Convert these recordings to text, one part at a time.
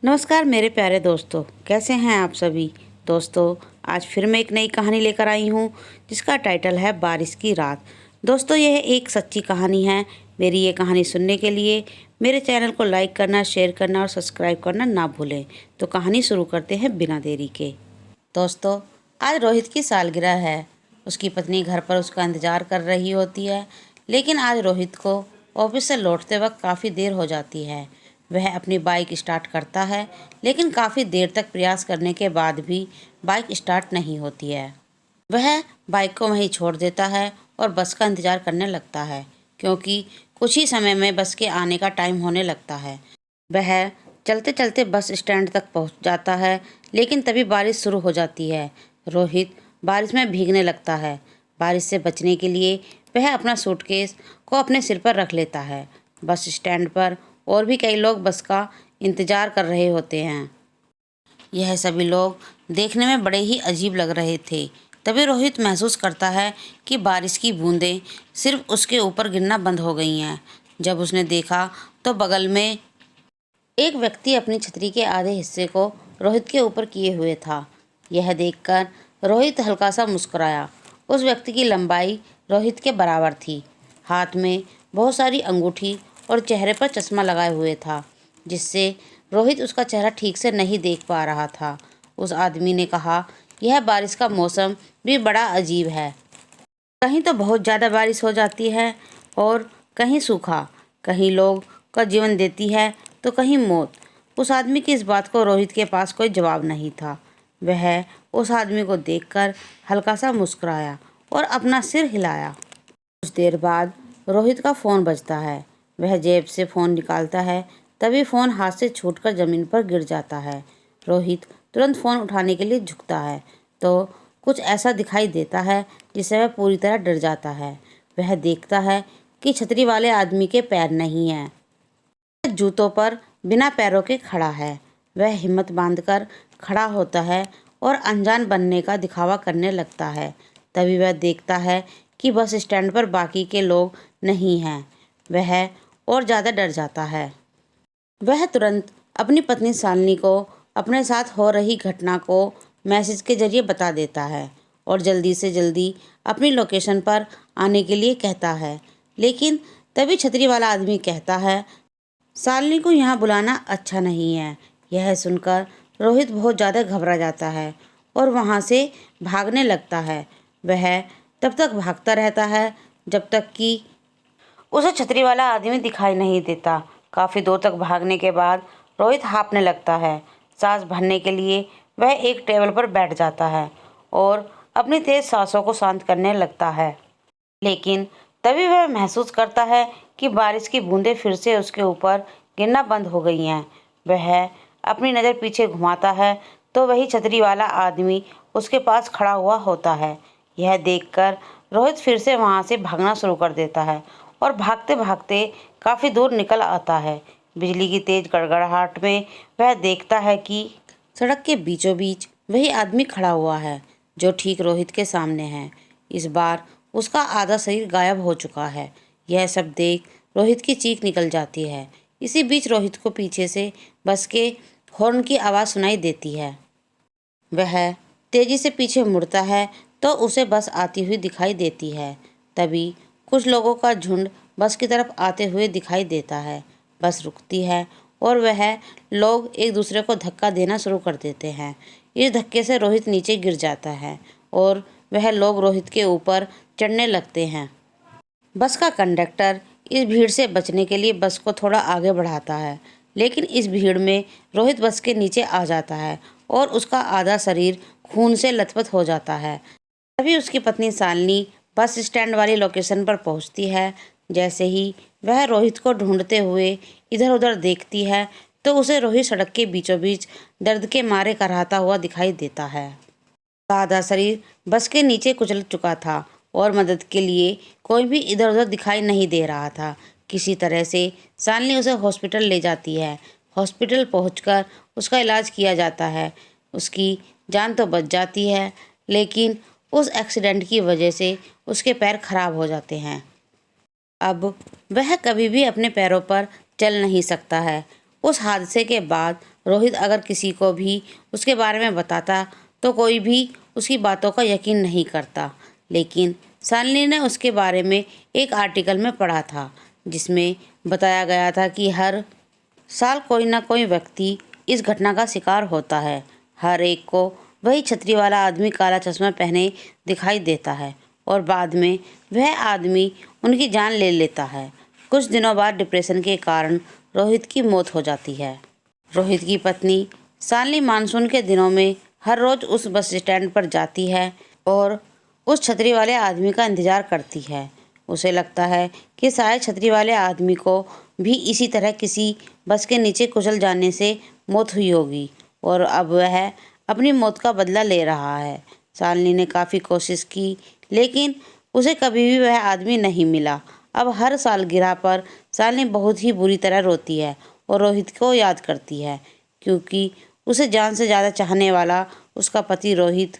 नमस्कार मेरे प्यारे दोस्तों, कैसे हैं आप सभी। दोस्तों, आज फिर मैं एक नई कहानी लेकर आई हूँ जिसका टाइटल है बारिश की रात। दोस्तों, यह एक सच्ची कहानी है। मेरी ये कहानी सुनने के लिए मेरे चैनल को लाइक करना, शेयर करना और सब्सक्राइब करना ना भूलें। तो कहानी शुरू करते हैं बिना देरी के। दोस्तों, आज रोहित की सालगिरह है। उसकी पत्नी घर पर उसका इंतज़ार कर रही होती है, लेकिन आज रोहित को ऑफिस से लौटते वक्त काफ़ी देर हो जाती है। वह अपनी बाइक स्टार्ट करता है, लेकिन काफ़ी देर तक प्रयास करने के बाद भी बाइक स्टार्ट नहीं होती है। वह बाइक को वहीं छोड़ देता है और बस का इंतज़ार करने लगता है, क्योंकि कुछ ही समय में बस के आने का टाइम होने लगता है। वह चलते चलते बस स्टैंड तक पहुंच जाता है, लेकिन तभी बारिश शुरू हो जाती है। रोहित बारिश में भीगने लगता है। बारिश से बचने के लिए वह अपना सूटकेस को अपने सिर पर रख लेता है। बस स्टैंड पर और भी कई लोग बस का इंतज़ार कर रहे होते हैं। यह सभी लोग देखने में बड़े ही अजीब लग रहे थे। तभी रोहित महसूस करता है कि बारिश की बूंदें सिर्फ उसके ऊपर गिरना बंद हो गई हैं। जब उसने देखा तो बगल में एक व्यक्ति अपनी छतरी के आधे हिस्से को रोहित के ऊपर किए हुए था। यह देखकर रोहित हल्का सा मुस्कुराया। उस व्यक्ति की लंबाई रोहित के बराबर थी। हाथ में बहुत सारी अंगूठी और चेहरे पर चश्मा लगाए हुए था, जिससे रोहित उसका चेहरा ठीक से नहीं देख पा रहा था। उस आदमी ने कहा, यह बारिश का मौसम भी बड़ा अजीब है। कहीं तो बहुत ज़्यादा बारिश हो जाती है और कहीं सूखा, कहीं लोग का जीवन देती है तो कहीं मौत। उस आदमी की इस बात को रोहित के पास कोई जवाब नहीं था। वह उस आदमी को देखकर हल्का सा मुस्कुराया और अपना सिर हिलाया। कुछ देर बाद रोहित का फ़ोन बजता है। वह जेब से फ़ोन निकालता है, तभी फ़ोन हाथ से छूटकर ज़मीन पर गिर जाता है। रोहित तुरंत फ़ोन उठाने के लिए झुकता है तो कुछ ऐसा दिखाई देता है जिससे वह पूरी तरह डर जाता है। वह देखता है कि छतरी वाले आदमी के पैर नहीं हैं। वह जूतों पर बिना पैरों के खड़ा है। वह हिम्मत बांधकर खड़ा होता है और अनजान बनने का दिखावा करने लगता है। तभी वह देखता है कि बस स्टैंड पर बाकी के लोग नहीं हैं। वह और ज़्यादा डर जाता है। वह तुरंत अपनी पत्नी शालिनी को अपने साथ हो रही घटना को मैसेज के जरिए बता देता है और जल्दी से जल्दी अपनी लोकेशन पर आने के लिए कहता है। लेकिन तभी छतरी वाला आदमी कहता है, शालिनी को यहाँ बुलाना अच्छा नहीं है। यह सुनकर रोहित बहुत ज़्यादा घबरा जाता है और वहाँ से भागने लगता है। वह तब तक भागता रहता है जब तक कि उसे छतरी वाला आदमी दिखाई नहीं देता। काफ़ी दूर तक भागने के बाद रोहित हाँफने लगता है। सांस भरने के लिए वह एक टेबल पर बैठ जाता है और अपनी तेज सांसों को शांत करने लगता है। लेकिन तभी वह महसूस करता है कि बारिश की बूंदें फिर से उसके ऊपर गिरना बंद हो गई हैं। वह अपनी नज़र पीछे घुमाता है तो वही छतरी वाला आदमी उसके पास खड़ा हुआ होता है। यह देखकर रोहित फिर से वहाँ से भागना शुरू कर देता है और भागते भागते काफ़ी दूर निकल आता है। बिजली की तेज गड़गड़ाहट में वह देखता है कि सड़क के बीचों बीच वही आदमी खड़ा हुआ है जो ठीक रोहित के सामने है। इस बार उसका आधा शरीर गायब हो चुका है। यह सब देख रोहित की चीख निकल जाती है। इसी बीच रोहित को पीछे से बस के हॉर्न की आवाज़ सुनाई देती है। वह तेजी से पीछे मुड़ता है तो उसे बस आती हुई दिखाई देती है। तभी कुछ लोगों का झुंड बस की तरफ आते हुए दिखाई देता है। बस रुकती है और वह लोग एक दूसरे को धक्का देना शुरू कर देते हैं। इस धक्के से रोहित नीचे गिर जाता है और वह लोग रोहित के ऊपर चढ़ने लगते हैं। बस का कंडक्टर इस भीड़ से बचने के लिए बस को थोड़ा आगे बढ़ाता है, लेकिन इस भीड़ में रोहित बस के नीचे आ जाता है और उसका आधा शरीर खून से लथपथ हो जाता है। तभी उसकी पत्नी शालिनी बस स्टैंड वाली लोकेशन पर पहुंचती है। जैसे ही वह रोहित को ढूंढते हुए इधर उधर देखती है तो उसे रोहित सड़क के बीचों बीच दर्द के मारे कराहता हुआ दिखाई देता है। आधा शरीर बस के नीचे कुचल चुका था और मदद के लिए कोई भी इधर उधर दिखाई नहीं दे रहा था। किसी तरह से शालिनी उसे हॉस्पिटल ले जाती है। हॉस्पिटल पहुंचकर उसका इलाज किया जाता है। उसकी जान तो बच जाती है, लेकिन उस एक्सीडेंट की वजह से उसके पैर खराब हो जाते हैं। अब वह कभी भी अपने पैरों पर चल नहीं सकता है उस हादसे के बाद रोहित अगर किसी को भी उसके बारे में बताता तो कोई भी उसकी बातों का यकीन नहीं करता। लेकिन शालिनी ने उसके बारे में एक आर्टिकल में पढ़ा था जिसमें बताया गया था कि हर साल कोई ना कोई व्यक्ति इस घटना का शिकार होता है। हर एक को वही छतरी वाला आदमी काला चश्मा पहने दिखाई देता है और बाद में वह आदमी उनकी जान ले लेता है। कुछ दिनों बाद डिप्रेशन के कारण रोहित की मौत हो जाती है। रोहित की पत्नी शालिनी मानसून के दिनों में हर रोज़ उस बस स्टैंड पर जाती है और उस छतरी वाले आदमी का इंतज़ार करती है। उसे लगता है कि शायद छतरी वाले आदमी को भी इसी तरह किसी बस के नीचे कुचल जाने से मौत हुई होगी और अब वह अपनी मौत का बदला ले रहा है। शालिनी ने काफ़ी कोशिश की लेकिन उसे कभी भी वह आदमी नहीं मिला। अब हर सालगिरह पर शालिनी बहुत ही बुरी तरह रोती है और रोहित को याद करती है क्योंकि उसे जान से ज़्यादा चाहने वाला उसका पति रोहित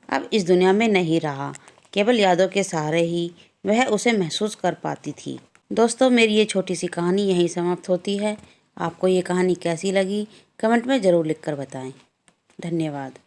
अब इस दुनिया में नहीं रहा। केवल यादों के सहारे ही वह उसे महसूस कर पाती थी। दोस्तों, मेरी ये छोटी सी कहानी यहीं समाप्त होती है। आपको ये कहानी कैसी लगी कमेंट में ज़रूर लिखकर बताएं। धन्यवाद।